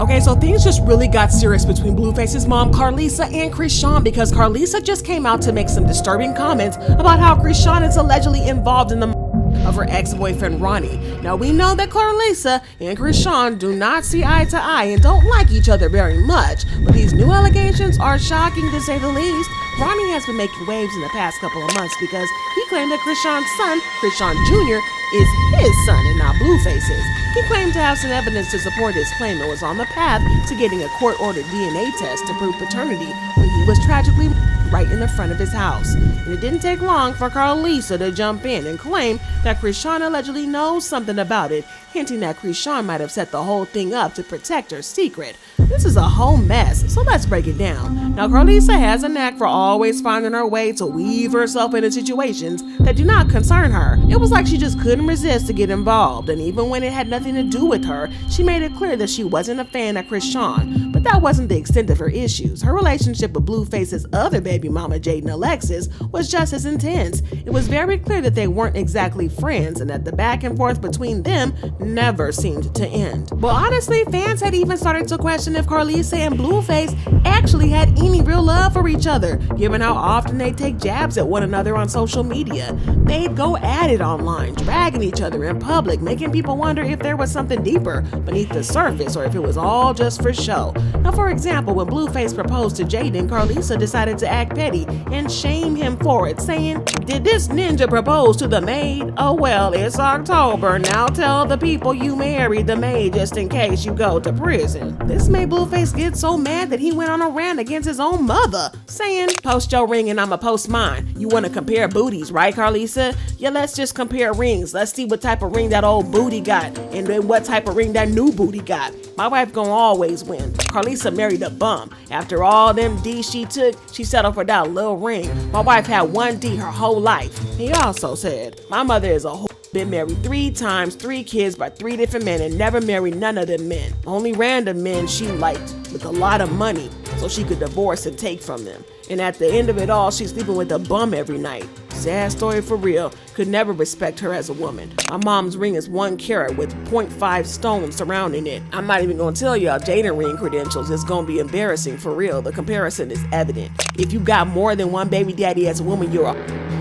Okay, so things just really got serious between Blueface's mom, Karlissa, and Chrisean because Karlissa just came out to make some disturbing comments about how Chrisean is allegedly involved in the of her ex-boyfriend Ronny. Now we know that Karlissa and Chrisean do not see eye to eye and don't like each other very much, but these new allegations are shocking to say the least. Ronny has been making waves in the past couple of months because he claimed that Chrisean's son, Chrisean Junior, is his son and not Blueface's. He claimed to have some evidence to support his claim and was on the path to getting a court-ordered DNA test to prove paternity when he was tragically right in the front of his house. And it didn't take long for Karlissa to jump in and claim that Chrisean allegedly knows something about it, hinting that Chrisean might have set the whole thing up to protect her secret. This is a whole mess, so let's break it down. Now, Karlissa has a knack for always finding her way to weave herself into situations that do not concern her. It was like she just couldn't resist to get involved, and even when it had nothing to do with her, she made it clear that she wasn't a fan of Chrisean. But that wasn't the extent of her issues. Her relationship with Blueface's other baby mama, Jaden Alexis, was just as intense. It was very clear that they weren't exactly friends, and that the back and forth between them never seemed to end. Well, honestly, fans had even started to question if Karlissa and Blueface actually had any real love for each other, given how often they take jabs at one another on social media. They'd go at it online, dragging each other in public, making people wonder if there was something deeper beneath the surface or if it was all just for show. Now, for example, when Blueface proposed to Jaden, Karlissa decided to act petty and shame him for it, saying, "Did this ninja propose to the maid? Oh well, it's October. Now tell the people you married the maid just in case you go to prison." This made Blueface get so mad that he went on a rant against his own mother, saying, "Post your ring and I'ma post mine. You wanna compare booties, right, Karlissa? Yeah, let's just compare rings. Let's see what type of ring that old booty got and then what type of ring that new booty got. My wife gonna always win. Karlissa married a bum. After all them D's she took, she settled for that little ring. My wife had one D her whole life." He also said, "My mother is a whole been married 3 times, 3 kids by 3 different men and never married none of them men. Only random men she liked with a lot of money so she could divorce and take from them. And at the end of it all, she's sleeping with a bum every night. Sad story for real. Could never respect her as a woman. My mom's ring is 1 carat with 0.5 stones surrounding it. I'm not even gonna tell y'all Jaden ring credentials. It's gonna be embarrassing for real. The comparison is evident. If you got more than one baby daddy as a woman, you're a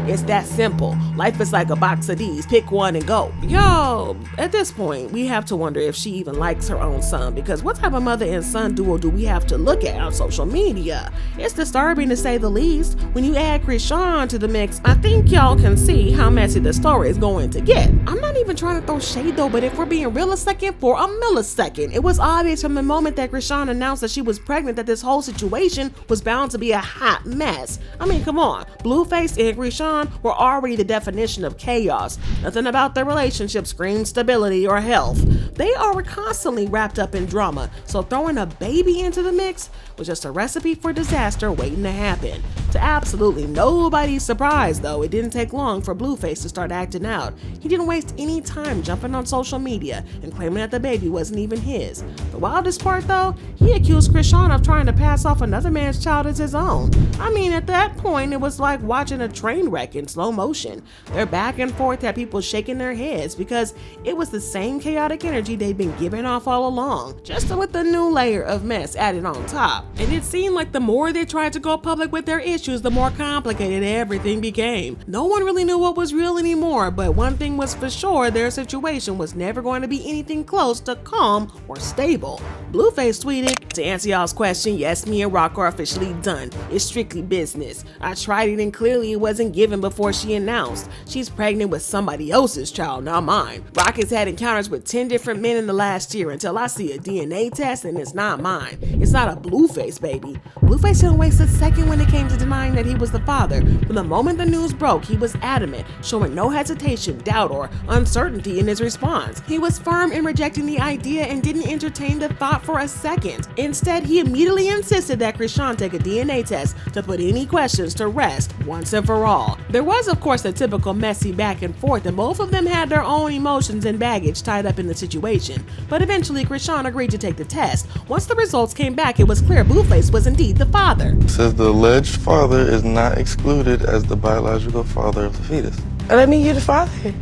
It's that simple. Life is like a box of these. Pick one and go." Yo, at this point, we have to wonder if she even likes her own son, because what type of mother and son duo do we have to look at on social media? It's disturbing to say the least. When you add Chrisean to the mix, I think y'all can see how messy the story is going to get. I'm not even trying to throw shade though, but if we're being real a second for a millisecond, it was obvious from the moment that Chrisean announced that she was pregnant that this whole situation was bound to be a hot mess. I mean, come on. Blueface and Chrisean were already the definition of chaos. Nothing about their relationship screamed stability or health. They are constantly wrapped up in drama, so throwing a baby into the mix was just a recipe for disaster waiting to happen. To absolutely nobody's surprise though, it didn't take long for Blueface to start acting out. He didn't waste any time jumping on social media and claiming that the baby wasn't even his. The wildest part though, he accused Chrisean of trying to pass off another man's child as his own. I mean, at that point, it was like watching a train wreck in slow motion. Their back and forth had people shaking their heads because it was the same chaotic energy they'd been giving off all along, just with a new layer of mess added on top. And it seemed like the more they tried to go public with their issues, the more complicated everything became. No one really knew what was real anymore, but one thing was for sure, their situation was never going to be anything close to calm or stable. Blueface tweeted, "To answer y'all's question, yes, me and Rock are officially done. It's strictly business. I tried it and clearly it wasn't given before she announced. She's pregnant with somebody else's child, not mine. Rock has had encounters with 10 different men in the last year until I see a DNA test and it's not mine. It's not a Blueface baby." Blueface didn't waste a second when it came to denying that he was the father. From the moment the news broke, he was adamant, showing no hesitation, doubt, or uncertainty in his response. He was firm in rejecting the idea and didn't entertain the thought for a second. Instead, he immediately insisted that Chrisean take a DNA test to put any questions to rest once and for all. There was, of course, a typical messy back and forth, and both of them had their own emotions and baggage tied up in the situation. But eventually, Chrisean agreed to take the test. Once the results came back, it was clear Blueface was indeed the father. It says the alleged father is not excluded as the biological father of the fetus. Let me hear the father.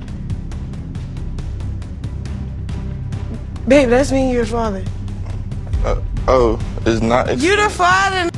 Babe, that's me, your father. Is not You the father.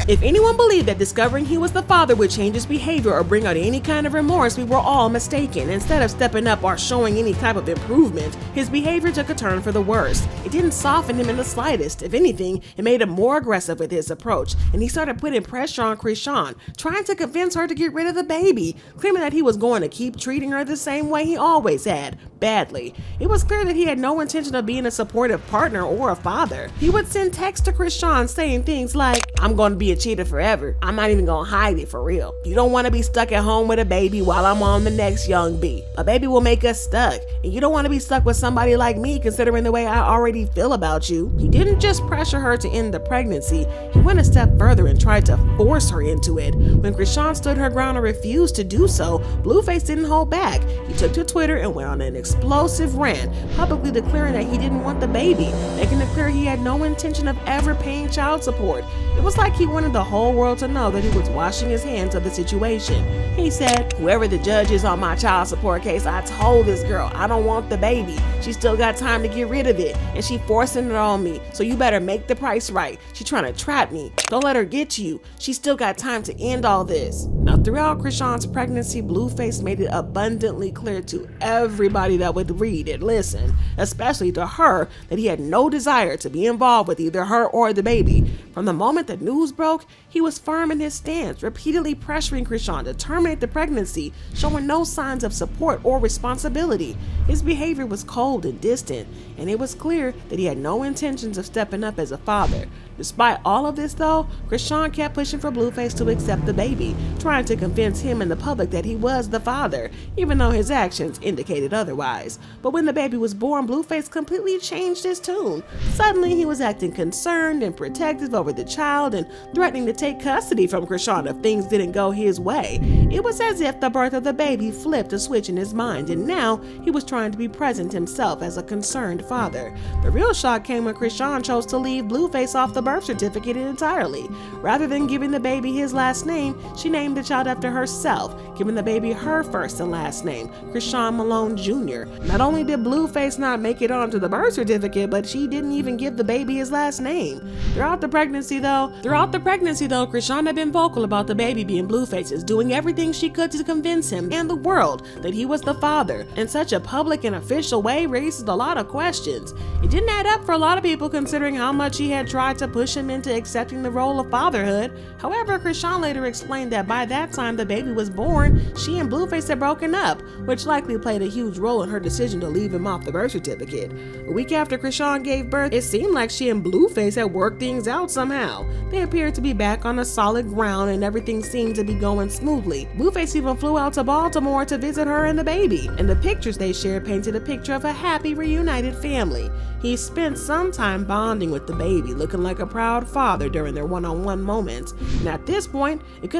If anyone believed that discovering he was the father would change his behavior or bring out any kind of remorse, we were all mistaken. Instead of stepping up or showing any type of improvement, his behavior took a turn for the worse. It didn't soften him in the slightest. If anything, it made him more aggressive with his approach, and he started putting pressure on Chrisean, trying to convince her to get rid of the baby, claiming that he was going to keep treating her the same way he always had, badly. It was clear that he had no intention of being a supportive partner or a father. He would send texts to Chrisean saying things like, "I'm going to be a cheater forever. I'm not even gonna hide it for real. You don't want to be stuck at home with a baby while I'm on the next young bee. A baby will make us stuck, and you don't want to be stuck with somebody like me considering the way I already feel about you." He didn't just pressure her to end the pregnancy, he went a step further and tried to force her into it. When Chrisean stood her ground and refused to do so, Blueface didn't hold back. He took to Twitter and went on an explosive rant, publicly declaring that he didn't want the baby, making it clear he had no intention of ever paying child support. It was like he wanted the whole world to know that he was washing his hands of the situation. He said, "Whoever the judge is on my child support case, I told this girl I don't want the baby. She still got time to get rid of it, and she forcing it on me, so you better make the price right. She trying to trap me. Don't let her get to you. She still got time to end all this." Now, throughout Chrisean's pregnancy, Blueface made it abundantly clear to everybody that would read and listen, especially to her, that he had no desire to be involved with either her or the baby. From the moment the news broke, he was firm in his stance, repeatedly pressuring Chrisean to terminate the pregnancy, showing no signs of support or responsibility. His behavior was cold and distant, and it was clear that he had no intentions of stepping up as a father. Despite all of this though, Chrisean kept pushing for Blueface to accept the baby, trying to convince him and the public that he was the father, even though his actions indicated otherwise. But when the baby was born, Blueface completely changed his tune. Suddenly he was acting concerned and protective over the child and threatening to take custody from Chrisean if things didn't go his way. It was as if the birth of the baby flipped a switch in his mind, and now he was trying to be present himself as a concerned father. The real shock came when Chrisean chose to leave Blueface off the birth certificate entirely. Rather than giving the baby his last name, she named the child after herself, giving the baby her first and last name, Chrisean Malone Jr. Not only did Blueface not make it onto the birth certificate, but she didn't even give the baby his last name. Throughout the pregnancy though, Chrisean had been vocal about the baby being Blueface's, doing everything she could to convince him and the world that he was the father. In such a public and official way raises a lot of questions. It didn't add up for a lot of people considering how much he had tried to push him into accepting the role of fatherhood. However, Chrisean later explained that by that time the baby was born, she and Blueface had broken up, which likely played a huge role in her decision to leave him off the birth certificate. A week after Chrisean gave birth, it seemed like she and Blueface had worked things out somehow. They appeared to be back on a solid ground and everything seemed to be going smoothly. Blueface even flew out to Baltimore to visit her and the baby, and the pictures they shared painted a picture of a happy reunited family. He spent some time bonding with the baby, looking like a proud father during their one-on-one moments, and at this point, it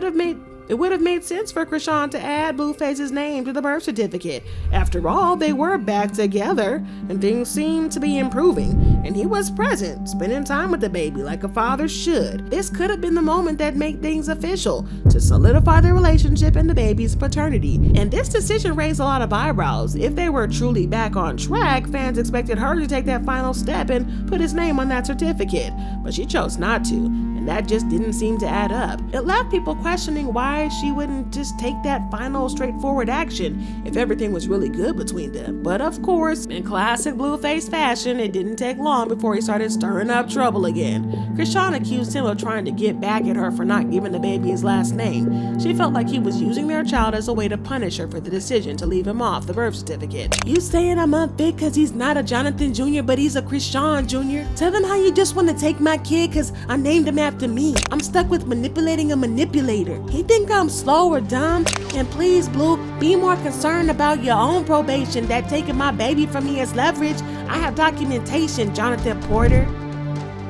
would have made sense for Chrisean to add Blueface's name to the birth certificate. After all, they were back together, and things seemed to be improving, and he was present, spending time with the baby like a father should. This could have been the moment that made things official, to solidify the relationship and the baby's paternity. And this decision raised a lot of eyebrows. If they were truly back on track, fans expected her to take that final step and put his name on that certificate, but she chose not to, and that just didn't seem to add up. It left people questioning why she wouldn't just take that final straightforward action if everything was really good between them. But of course, in classic Blueface fashion, it didn't take long before he started stirring up trouble again. Chrisean accused him of trying to get back at her for not giving the baby his last name. She felt like he was using their child as a way to punish her for the decision to leave him off the birth certificate. "You saying I'm unfit cause he's not a Jonathan Jr. but he's a Chrisean Jr. Tell them how you just want to take my kid cause I named him after me. I'm stuck with manipulating a manipulator. He think I'm slow or dumb? And please, Blue, be more concerned about your own probation than taking my baby from me as leverage. I have documentation, Jonathan Porter."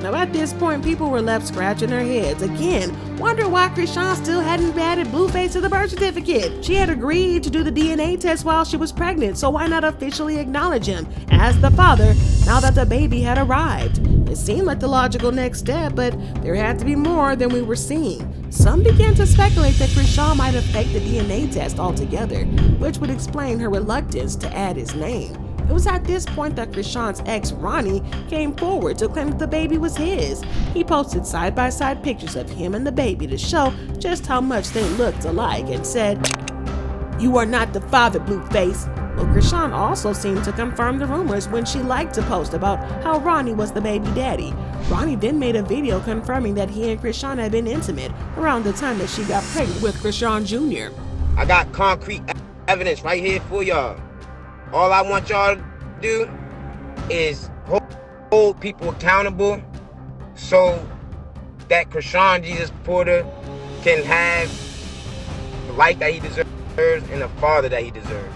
Now at this point, people were left scratching their heads again, wondering why Chrisean still hadn't added Blueface to the birth certificate. She had agreed to do the DNA test while she was pregnant, so why not officially acknowledge him as the father now that the baby had arrived? It seemed like the logical next step, but there had to be more than we were seeing. Some began to speculate that Chrisean might have faked the DNA test altogether, which would explain her reluctance to add his name. It was at this point that Chrisean's ex, Ronny, came forward to claim that the baby was his. He posted side-by-side pictures of him and the baby to show just how much they looked alike and said, "You are not the father, Blueface." Well, Chrisean also seemed to confirm the rumors when she liked to post about how Ronny was the baby daddy. Ronny then made a video confirming that he and Chrisean had been intimate around the time that she got pregnant with Chrisean Junior. I got concrete evidence right here for y'all. All I want y'all to do is hold people accountable so that Chrisean Jesus Porter can have the life that he deserves and the father that he deserves.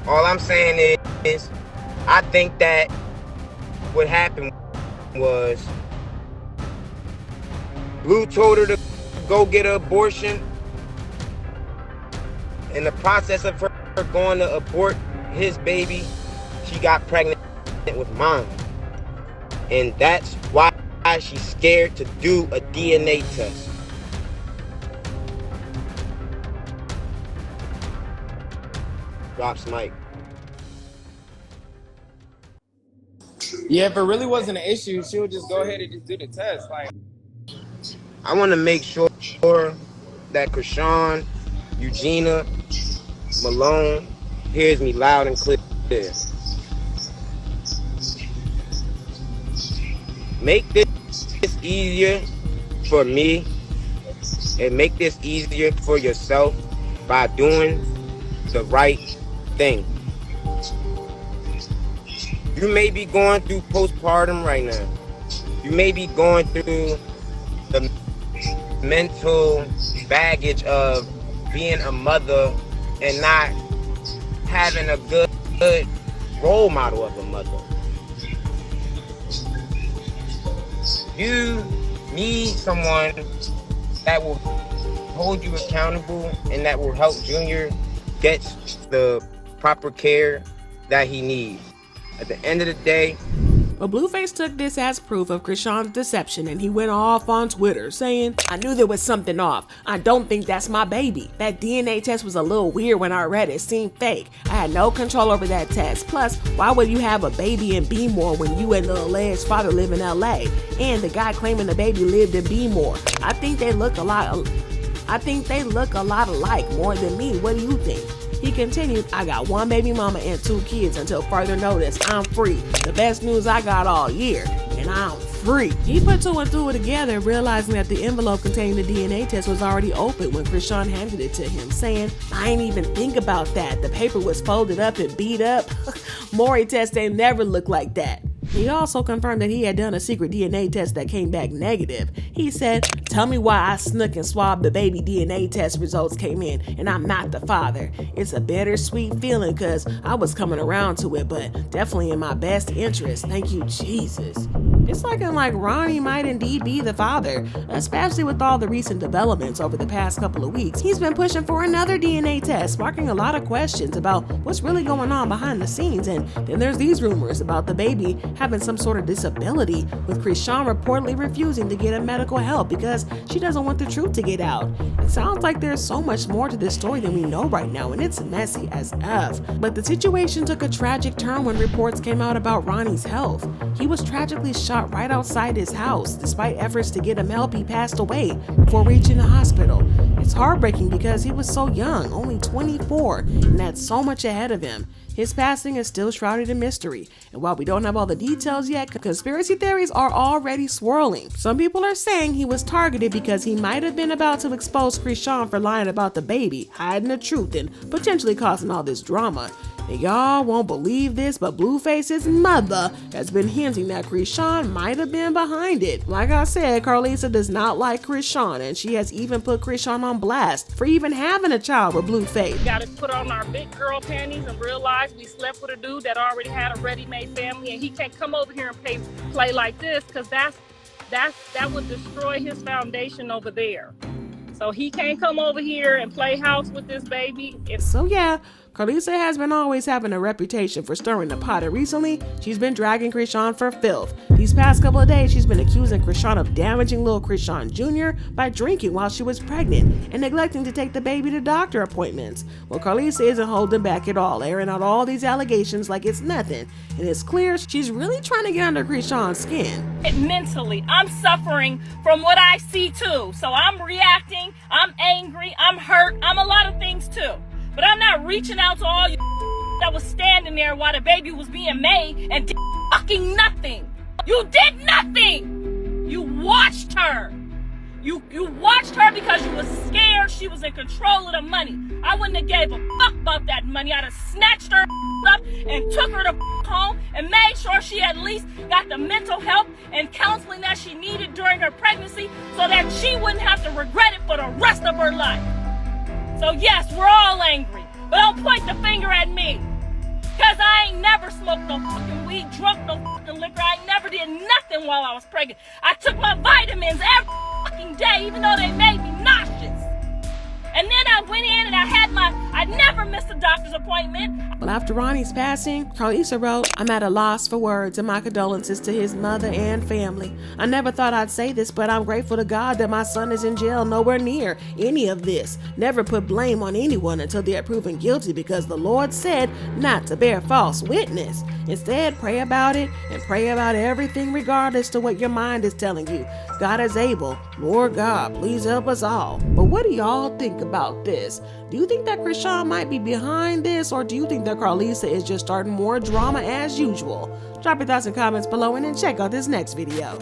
All I'm saying is, I think that what happened was Blue told her to go get an abortion. In the process of her going to abort his baby, she got pregnant with mine. And that's why she's scared to do a DNA test. Drops mic. Yeah, if it really wasn't an issue, she would just go ahead and just do the test. Like, I want to make sure that Chrisean, Eugenia, Malone hears me loud and clear. Make this easier for me and make this easier for yourself by doing the right thing. You may be going through postpartum right now. You may be going through the mental baggage of being a mother and not having a good role model of a mother. You need someone that will hold you accountable and that will help Junior get the proper care that he needs. At the end of the day, But Blueface took this as proof of Chrisean's deception and he went off on Twitter saying, "I knew there was something off. I don't think that's my baby. That DNA test was a little weird when I read it. It seemed fake. I had no control over that test. Plus, why would you have a baby in B-more when you and the alleged father live in LA? And the guy claiming the baby lived in B-more. I think they look a lot alike more than me. What do you think?" He continued, "I got one baby mama and 2 kids until further notice. I'm free. The best news I got all year. And I'm free." He put 2 and 2 together, realizing that the envelope containing the DNA test was already open when Chrisean handed it to him, saying, "I ain't even think about that. The paper was folded up and beat up. Maury test ain't never looked like that." He also confirmed that he had done a secret DNA test that came back negative. He said, "Tell me why I snuck and swabbed the baby DNA test results came in and I'm not the father. It's a bittersweet feeling because I was coming around to it, but definitely in my best interest. Thank you, Jesus." It's looking like Ronny might indeed be the father, especially with all the recent developments over the past couple of weeks. He's been pushing for another DNA test, sparking a lot of questions about what's really going on behind the scenes. And then there's these rumors about the baby having some sort of disability, with Chrisean reportedly refusing to get medical help because she doesn't want the truth to get out. It sounds like there's so much more to this story than we know right now, and it's messy as F. But the situation took a tragic turn when reports came out about Ronny's health. He was tragically shot right outside his house. Despite efforts to get him help, he passed away before reaching the hospital. It's heartbreaking because he was so young, only 24, and had so much ahead of him. His passing is still shrouded in mystery, and while we don't have all the details yet, conspiracy theories are already swirling. Some people are saying he was targeted because he might have been about to expose Chrisean for lying about the baby, hiding the truth, and potentially causing all this drama. And y'all won't believe this, but Blueface's mother has been hinting that Chrisean might have been behind it. Like I said, Karlissa does not like Chrisean, and she has even put Chrisean on blast for even having a child with Blueface. We gotta put on our big girl panties and realize we slept with a dude that already had a ready-made family, and he can't come over here and play like this, because that would destroy his foundation over there. So he can't come over here and play house with this baby. So yeah, Karlissa has been always having a reputation for stirring the pot, and recently, she's been dragging Chrisean for filth. These past couple of days, she's been accusing Chrisean of damaging little Chrisean Junior by drinking while she was pregnant and neglecting to take the baby to doctor appointments. Well, Karlissa isn't holding back at all, airing out all these allegations like it's nothing, and it's clear she's really trying to get under Chrisean's skin. Mentally, I'm suffering from what I see too. So I'm reacting, I'm angry, I'm hurt, I'm a lot of things too. But I'm not reaching out to all you that was standing there while the baby was being made and did fucking nothing. You did nothing. You watched her. You watched her because you was scared she was in control of the money. I wouldn't have gave a fuck about that money. I'd have snatched her up and took her to home and made sure she at least got the mental help and counseling that she needed during her pregnancy so that she wouldn't have to regret it for the rest of her life. So yes, we're all angry, but don't point the finger at me. Cause I ain't never smoked no fucking weed, drunk no fucking liquor. I never did nothing while I was pregnant. I took my vitamins every fucking day, even though they made me nauseous. And then I went in and I never missed a doctor's appointment. Well, after Ronny's passing, Karlissa wrote, "I'm at a loss for words and my condolences to his mother and family. I never thought I'd say this, but I'm grateful to God that my son is in jail nowhere near any of this. Never put blame on anyone until they are proven guilty because the Lord said not to bear false witness. Instead, pray about it and pray about everything regardless to what your mind is telling you. God is able. Lord God, please help us all." But what do y'all think about this? Do you think that Chrisean might be behind this, or do you think that Karlissa is just starting more drama as usual? Drop your thoughts and comments below and then check out this next video.